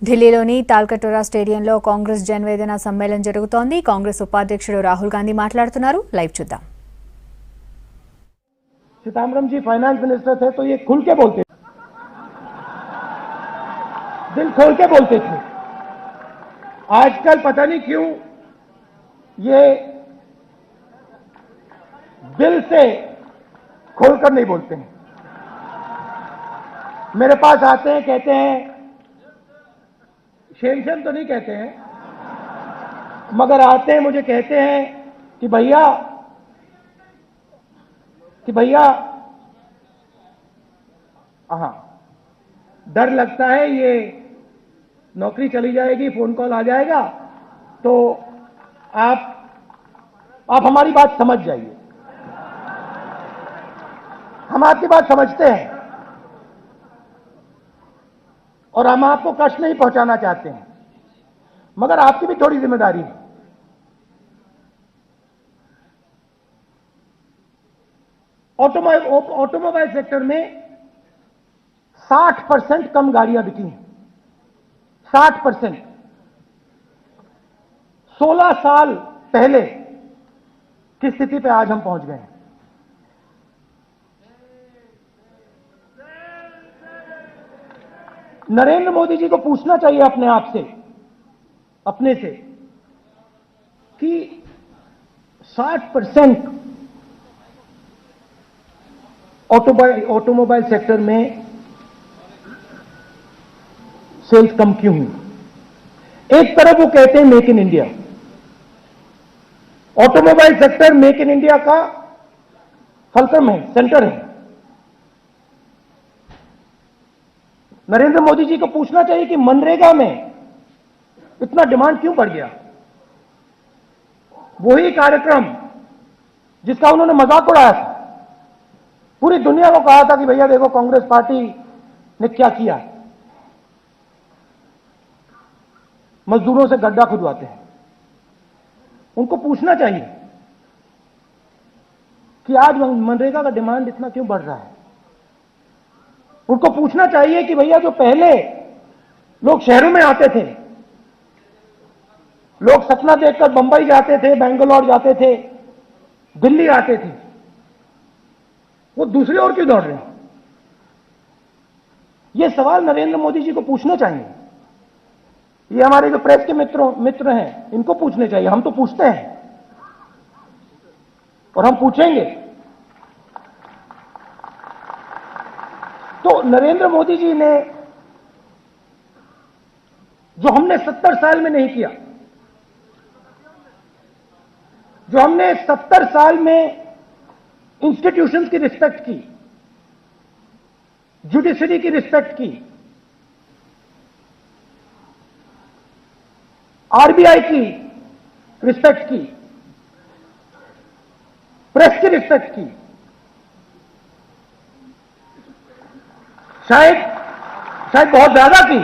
ఢిల్లీలోని తాల్కటోరా స్టేడియంలో కాంగ్రెస్ జనవేదన సమ్మేళనం జరుగుతోంది. కాంగ్రెస్ ఉపాధ్యక్షుడు రాహుల్ గాంధీ మాట్లాడుతున్నారు. లైవ్ చూద్దాం. सीताराम जी फाइनेंस मिनिस्टर थे तो ये खुल के बोलते थे, दिल खोल के बोलते थे. आजकल पता नहीं क्यों ये दिल से खोलकर नहीं बोलते हैं. मेरे पास आते हैं, कहते हैं, शेम शेम तो नहीं कहते हैं, मगर आते हैं मुझे कहते हैं कि भैया हाँ, डर लगता है ये नौकरी चली जाएगी, फोन कॉल आ जाएगा, तो आप हमारी बात समझ जाइए. हम आपकी बात समझते हैं और हम आपको कष्ट नहीं पहुंचाना चाहते हैं, मगर आपकी भी थोड़ी जिम्मेदारी है. ऑटोमोबाइल सेक्टर में 60% कम गाड़ियां बिकी हैं. 60%. 16 साल पहले की स्थिति पे आज हम पहुंच गए हैं. नरेंद्र मोदी जी को पूछना चाहिए अपने आप से, अपने से, कि 60% ऑटोमोबाइल सेक्टर में सेल्स कम क्यों हुई. एक तरफ वो कहते हैं make in India. Automobile sector make in India का फलक्रम है, सेंटर है. नरेंद्र मोदी जी को पूछना चाहिए कि मनरेगा में इतना डिमांड क्यों बढ़ गया. वही कार्यक्रम जिसका उन्होंने मजाक उड़ाया था, पूरी दुनिया को कहा था कि भैया देखो कांग्रेस पार्टी ने क्या किया, मजदूरों से गड्ढा खुदवाते हैं. उनको पूछना चाहिए कि आज मनरेगा का डिमांड इतना क्यों बढ़ रहा है. उनको पूछना चाहिए कि भैया जो पहले लोग शहरों में आते थे, लोग सपना देखकर बंबई जाते थे, बेंगलोर जाते थे, दिल्ली आते थे, वो दूसरी ओर क्यों दौड़ रहे हैं. ये सवाल नरेंद्र मोदी जी को पूछना चाहिए. ये हमारे जो प्रेस के मित्र हैं, इनको पूछने चाहिए. हम तो पूछते हैं और हम पूछेंगे. तो नरेंद्र मोदी जी ने जो हमने 70 साल में नहीं किया, जो हमने 70 साल में इंस्टीट्यूशंस की रिस्पेक्ट की, जुडिशरी की रिस्पेक्ट की, आरबीआई की रिस्पेक्ट की, प्रेस की रिस्पेक्ट की, शायद बहुत ज्यादा की.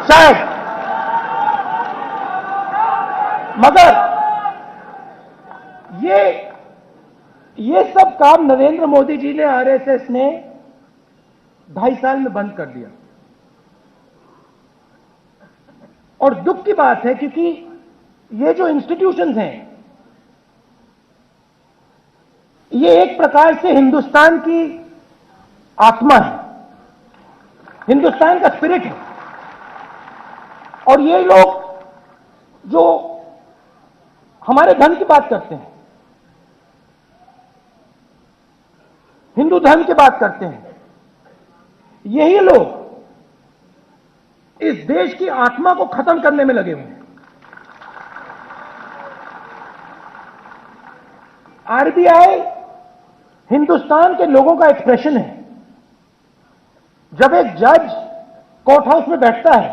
शायद, मगर ये सब काम नरेंद्र मोदी जी ने, आरएसएस ने 2.5 साल में बंद कर दिया. और दुख की बात है क्योंकि ये जो इंस्टीट्यूशंस हैं, ये एक प्रकार से हिंदुस्तान की आत्मा है, हिंदुस्तान का स्पिरिट है. और ये लोग जो हमारे धर्म की बात करते हैं, हिंदू धर्म की बात करते हैं, यही लोग इस देश की आत्मा को खत्म करने में लगे हुए हैं. आरबीआई हिंदुस्तान के लोगों का एक्सप्रेशन है. जब एक जज कोर्ट हाउस में बैठता है,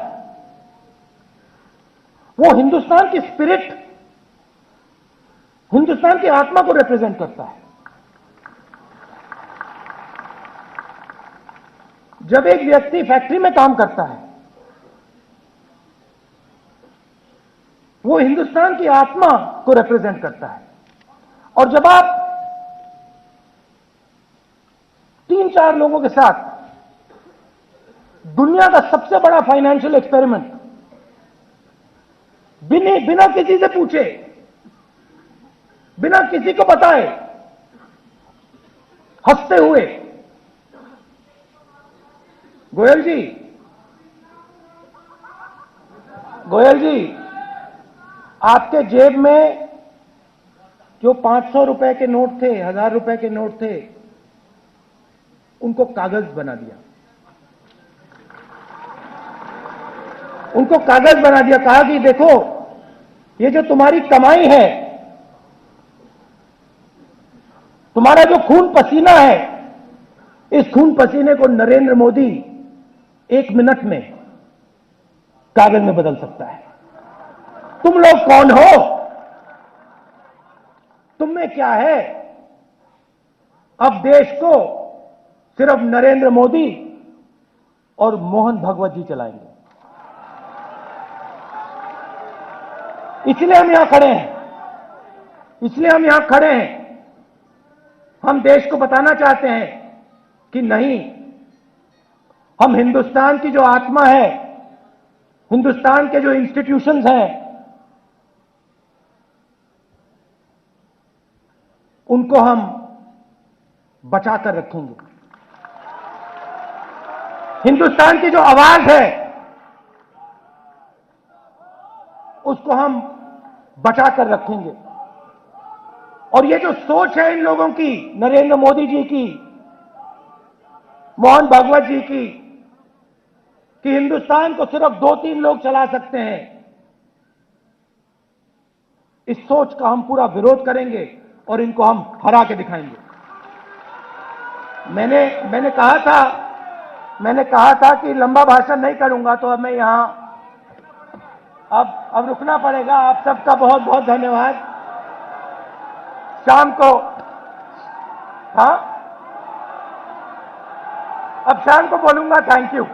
वो हिंदुस्तान की स्पिरिट, हिंदुस्तान की आत्मा को रिप्रेजेंट करता है. जब एक व्यक्ति फैक्ट्री में काम करता है, वो हिंदुस्तान की आत्मा को रिप्रेजेंट करता है. और जब आप 3-4 लोगों के साथ दुनिया का सबसे बड़ा फाइनेंशियल एक्सपेरिमेंट बिना किसी से पूछे, बिना किसी को बताए, हंसते हुए, गोयल जी, आपके जेब में जो 500 रुपए के नोट थे, 1000 रुपए के नोट थे, उनको कागज बना दिया। उनको कागज बना दिया, कहा कि देखो ये जो तुम्हारी कमाई है, तुम्हारा जो खून पसीना है, इस खून पसीने को नरेंद्र मोदी 1 मिनट में कागज में बदल सकता है। तुम लोग कौन हो? तुम में क्या है? अब देश को सिर्फ नरेंद्र मोदी और मोहन भगवत जी चलाएंगे। इसलिए हम यहां खड़े हैं, हम देश को बताना चाहते हैं कि नहीं, हम हिंदुस्तान की जो आत्मा है, हिंदुस्तान के जो इंस्टीट्यूशंस हैं, उनको हम बचाकर रखेंगे। हिंदुस्तान की जो आवाज है, उसको हम बचाकर रखेंगे। और ये जो सोच है इन लोगों की, नरेंद्र मोदी जी की, मोहन भागवत जी की, कि हिंदुस्तान को सिर्फ 2-3 लोग चला सकते हैं, इस सोच का हम पूरा विरोध करेंगे और इनको हम हरा के दिखाएंगे। मैंने कहा था कि लंबा भाषण नहीं करूंगा, तो अब मैं यहां अब रुकना पड़ेगा। आप सबका बहुत बहुत धन्यवाद। शाम को, हाँ, अब शाम को बोलूंगा। Thank you.